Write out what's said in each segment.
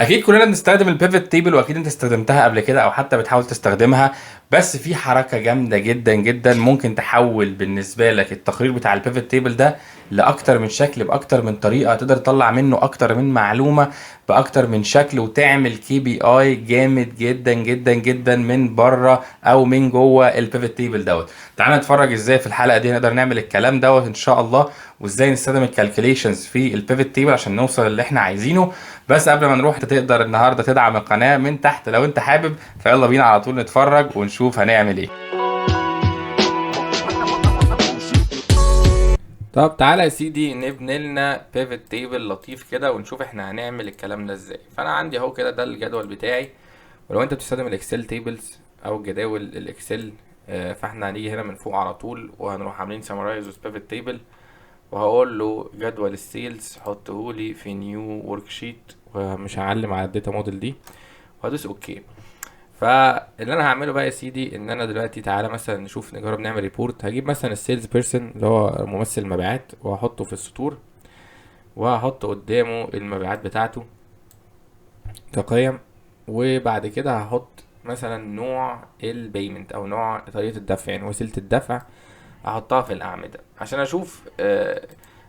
اكيد كلنا بنستخدم البيفت تيبل، واكيد انت استخدمتها قبل كده او حتى بتحاول تستخدمها. بس في حركه جامده جدا جدا ممكن تحول بالنسبه لك التقرير بتاع البيفت تيبل ده لاكتر من شكل، باكتر من طريقه تقدر تطلع منه اكتر من معلومه باكتر من شكل، وتعمل كي بي اي جامد جدا جدا جدا من بره او من جوه البيفت تيبل دوت. تعال نتفرج ازاي في الحلقه دي نقدر نعمل الكلام دوت ان شاء الله، وازاي نستخدم الكالكوليشنز في البيفت تيبل عشان نوصل اللي احنا عايزينه. بس قبل ما نروح، انت تقدر النهارده تدعم القناه من تحت لو انت حابب، فيلا بينا على طول نتفرج ونشوف هنعمل ايه. طب تعالى يا سيدي نبني لنا بيفت تيبل لطيف كده ونشوف احنا هنعمل الكلام ده ازاي. فانا عندي اهو كده ده الجدول بتاعي. ولو انت بتستخدم الاكسل تيبلز او جداول الاكسل، فاحنا هنيجي هنا من فوق على طول وهنروح عاملين سمرايز بيفت تيبل، وهقول له جدول السيلز حطه لي في نيو ورك شيت، ومش هعلم على الداتا موديل دي، وهدوس اوكي. فاللي انا هعمله بقى يا سيدي ان انا دلوقتي تعالى مثلا نشوف نجرب نعمل ريبورت. هجيب مثلا السيلز بيرسون اللي هو ممثل المبيعات وهحطه في السطور، وهحط قدامه المبيعات بتاعته كقيم. وبعد كده هحط مثلا نوع البيمنت او نوع طريقة الدفع، يعني وسيلة الدفع احطها في الاعمدة عشان اشوف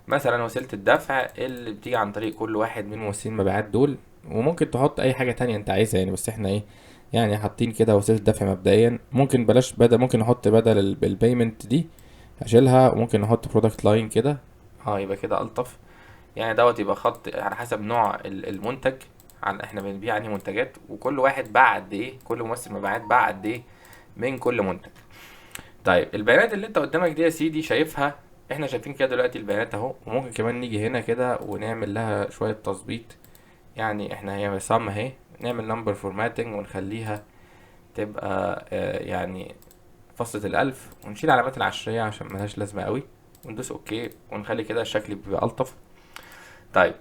مثلا وسيلة الدفع اللي بتيجي عن طريق كل واحد من ممثلين المبيعات دول. وممكن تحط اي حاجة تانية انت عايزها يعني، بس احنا ايه يعني حاطين كده وسيلة الدفع مبدئيا. ممكن بلاش بدل، ممكن نحط بدل البيمنت دي هشيلها، وممكن نحط برودكت لاين كده. يبقى كده الطف. يعني دوت يبقى خط على حسب نوع المنتج، عن احنا بنبيع انهي منتجات، وكل واحد باع قد ايه، كل ممثل مبيعات باع قد ايه من كل منتج. طيب البيانات اللي انت قدامك دي يا سيدي شايفها، احنا شايفين كده دلوقتي البيانات اهو. وممكن كمان نيجي هنا كده ونعمل لها شوية تظبيط. يعني احنا هي صم اهي، نعمل نمبر فورماتنج ونخليها تبقى يعني فاصلة الألف، ونشيل علامات العشرية عشان ملهاش لازمة قوي، وندوس اوكي ونخلي كده الشكل بيبقى ألطف. طيب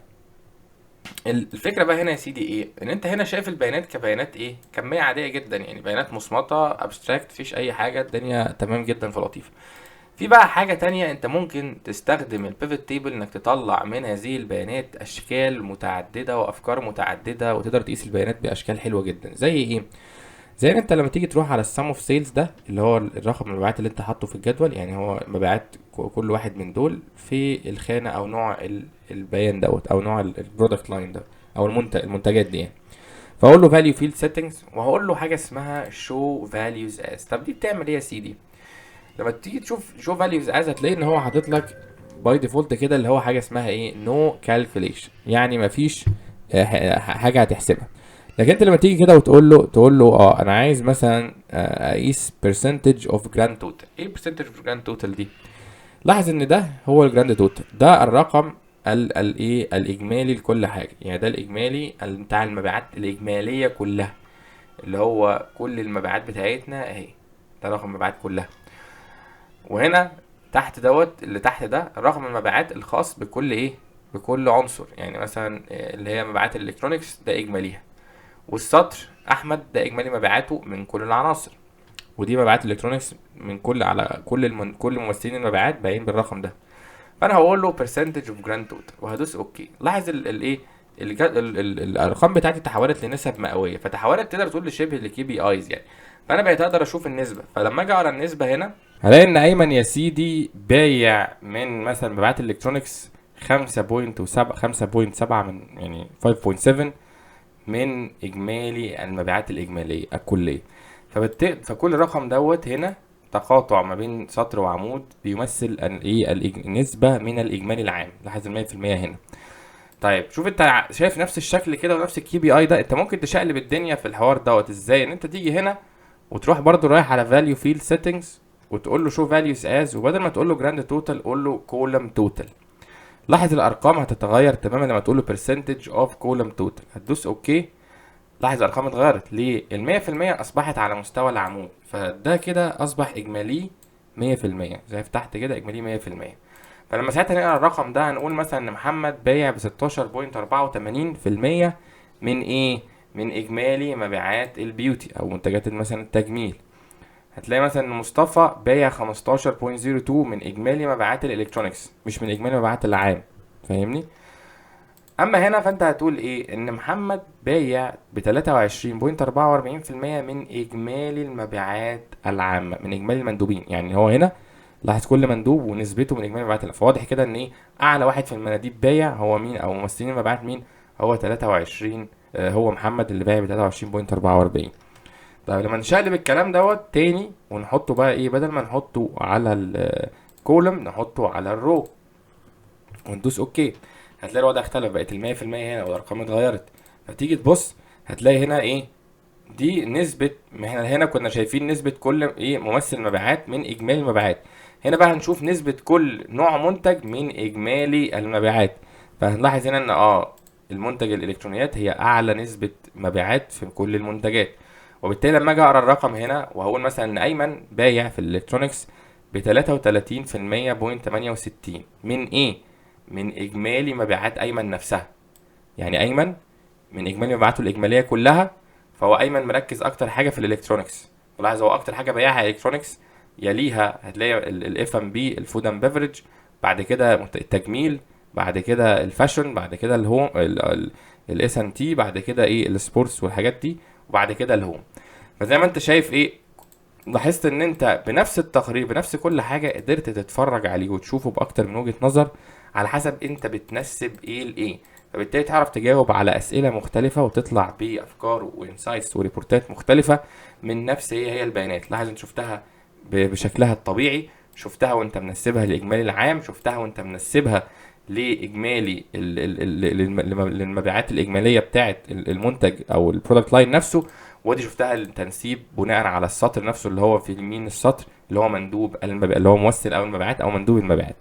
الفكره بقى هنا يا سيدي ايه، ان انت هنا شايف البيانات كبيانات ايه، كميه عاديه جدا، يعني بيانات مصمطه ابستراكت، مفيش اي حاجه، الدنيا تمام جدا فلطيف. في بقى حاجه تانية، انت ممكن تستخدم البيفت تيبل انك تطلع من هذه البيانات اشكال متعدده وافكار متعدده، وتقدر تقيس البيانات باشكال حلوه جدا. زي ايه؟ زي ان انت لما تيجي تروح على السم اوف سيلز ده اللي هو الرقم المبيعات اللي انت حاطه في الجدول، يعني هو مبيعات كل واحد من دول في الخانه او نوع البيان دوت، او نوع البرودكت لاين ده، او المنتجات دي يعني. فاقول له فاليو فيلد سيتنجز، وهقول له حاجه اسمها شو فاليوز از. طب دي بتعمل ايه يا سيدي؟ لما تيجي تشوف شو فاليوز از هتلاقي ان هو حاطط لك باي ديفولت كده اللي هو حاجه اسمها ايه، نو كالكوليشن، يعني مفيش حاجه هتحسبها. لكن انت لما تيجي كده وتقول له انا عايز مثلا اقيس percentage of grand total. ايه percentage of grand total دي؟ لاحظ ان ده هو الجراند توتال، ده الرقم الايه الاجمالي لكل حاجه، يعني ده الاجمالي بتاع المبيعات الاجماليه كلها، اللي هو كل المبيعات بتاعتنا اهي، ده رقم المبيعات كلها. وهنا تحت دوت، اللي تحت ده رقم المبيعات الخاص بكل ايه، بكل عنصر. يعني مثلا اللي هي مبيعات الالكترونيكس ده اجماليها، والسطر احمد ده اجمالي مبيعاته من كل العناصر، ودي مبيعات الالكترونيكس من كل على كل ممثلين المبيعات باين بالرقم ده. فانا هقول له percentage of grand total وهدوس اوكي. لاحظ الايه، الارقام بتاعتي تحولت لنسب مئويه، فتحولت تقدر تقول لشبه الكي بي ايز يعني. فانا بقيت اقدر اشوف النسبه. فلما اجي على النسبه هنا هلاقي ان ايمن يا سيدي بايع من مثلا مبيعات الالكترونيكس 5.7 من يعني 5.7 من اجمالي المبيعات الاجماليه الكليه. فكل رقم دوت هنا تقاطع ما بين سطر وعمود بيمثل ايه النسبه من الاجمالي العام. لاحظ ال 100% هنا. طيب شوف انت شايف نفس الشكل كده ونفس الكي بي اي ده، انت ممكن تشقلب الدنيا في الحوار دوت ازاي؟ ان انت تيجي هنا وتروح برضو رايح على فاليو فيلد سيتنجز وتقول له شو فاليوز از، وبدل ما تقول له جراند توتال قول له كولم توتال. لاحظ الارقام هتتغير تماما لما تقول له percentage of column total. هتدوس اوكي. لاحظ الارقام اتغيرت ليه؟ المية في المية اصبحت على مستوى العمود، فده كده اصبح اجمالي 100%، زي في تحت كده اجمالي 100%. فلما ساعتها نقرا الرقم ده هنقول مثلا ان محمد بايع ب 16.84% من ايه؟ من اجمالي مبيعات البيوتي او منتجات مثلا التجميل. هتلاقي مثلا ان مصطفى بايع 15.02 من اجمالي مبيعات الالكترونيكس، مش من اجمالي مبيعات العام. فاهمني؟ اما هنا فانت هتقول ايه؟ ان محمد بايع ب 23.44% من اجمالي المبيعات العامه، من اجمالي المندوبين. يعني هو هنا لاحظ كل مندوب ونسبته من اجمالي المبيعات، فواضح كده ان ايه؟ اعلى واحد في المناديب بايع هو مين، او ممثلين المبيعات مين؟ هو 23. هو محمد اللي بايع ب 23.44. طيب لما نشقلب الكلام دوت تاني ونحطه بقى ايه، بدل ما نحطه على الكولم نحطه على الرو وندوس اوكي، هتلاقي الوضع اختلف، بقت ال 100% هنا والارقام اتغيرت. فتيجي تبص هتلاقي هنا ايه؟ دي نسبة، ما احنا هنا كنا شايفين نسبة كل ايه ممثل مبيعات من اجمالي المبيعات، هنا بقى هنشوف نسبة كل نوع منتج من اجمالي المبيعات. فهنلاحظ هنا ان المنتج الالكترونيات هي اعلى نسبة مبيعات في كل المنتجات. وبالتالي لما اجي اقرا الرقم هنا وهقول مثلا ان ايمن بايع في الالكترونيكس ب 33.68 من ايه؟ من اجمالي مبيعات ايمن نفسها. يعني ايمن من اجمالي مبيعاته الاجماليه كلها، فهو ايمن مركز اكتر حاجه في الالكترونيكس. ولاحظ هو اكتر حاجه بيعها الكترونيكس، يليها هتلاقي الاف ام بي، الفود اند بيفرج، بعد كده التجميل، بعد كده الفاشن، بعد كده الهوم، الاس ان تي، بعد كده ايه السبورتس والحاجات دي، وبعد كده الهوم. فزي ما انت شايف ايه، لاحظت ان انت بنفس التقرير بنفس كل حاجه قدرت تتفرج عليه وتشوفه باكتر من وجهه نظر، على حسب انت بتنسب ايه لايه. فبالتالي تعرف تجاوب على اسئله مختلفه وتطلع بافكار وانسايتس وريبورتات مختلفه من نفس هي البيانات. لاحظ انت شفتها بشكلها الطبيعي، شفتها وانت منسبها لاجمالي العام، شفتها وانت منسبها لاجمالي للمبيعات الاجماليه بتاعه المنتج او البرودكت لاين نفسه. ودي شفتها التنسيب بناء على السطر نفسه اللي هو في يمين السطر، اللي هو مندوب اللي هو ممثل او المبيعات او مندوب المبيعات.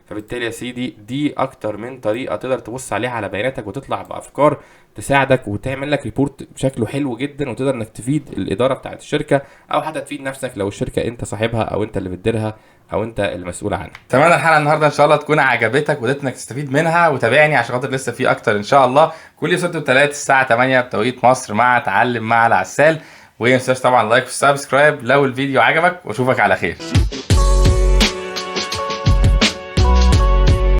فبالتالي يا سيدي دي اكتر من طريقه تقدر تبص عليها على بياناتك وتطلع بافكار تساعدك وتعمل لك ريبورت بشكله حلو جدا، وتقدر انك تفيد الاداره بتاعه الشركه، او حتى تفيد نفسك لو الشركه انت صاحبها او انت اللي بتديرها او انت المسؤول عنها. اتمنى الحلقه النهارده ان شاء الله تكون عجبتك وقدرت انك تستفيد منها، وتابعني عشان خاطر لسه في اكتر ان شاء الله كل يوم سبت وثلاث الساعه 8 بتوقيت مصر مع اتعلم مع العسال. وما تنساش طبعا لايك وسبسكرايب لو الفيديو عجبك، واشوفك على خير.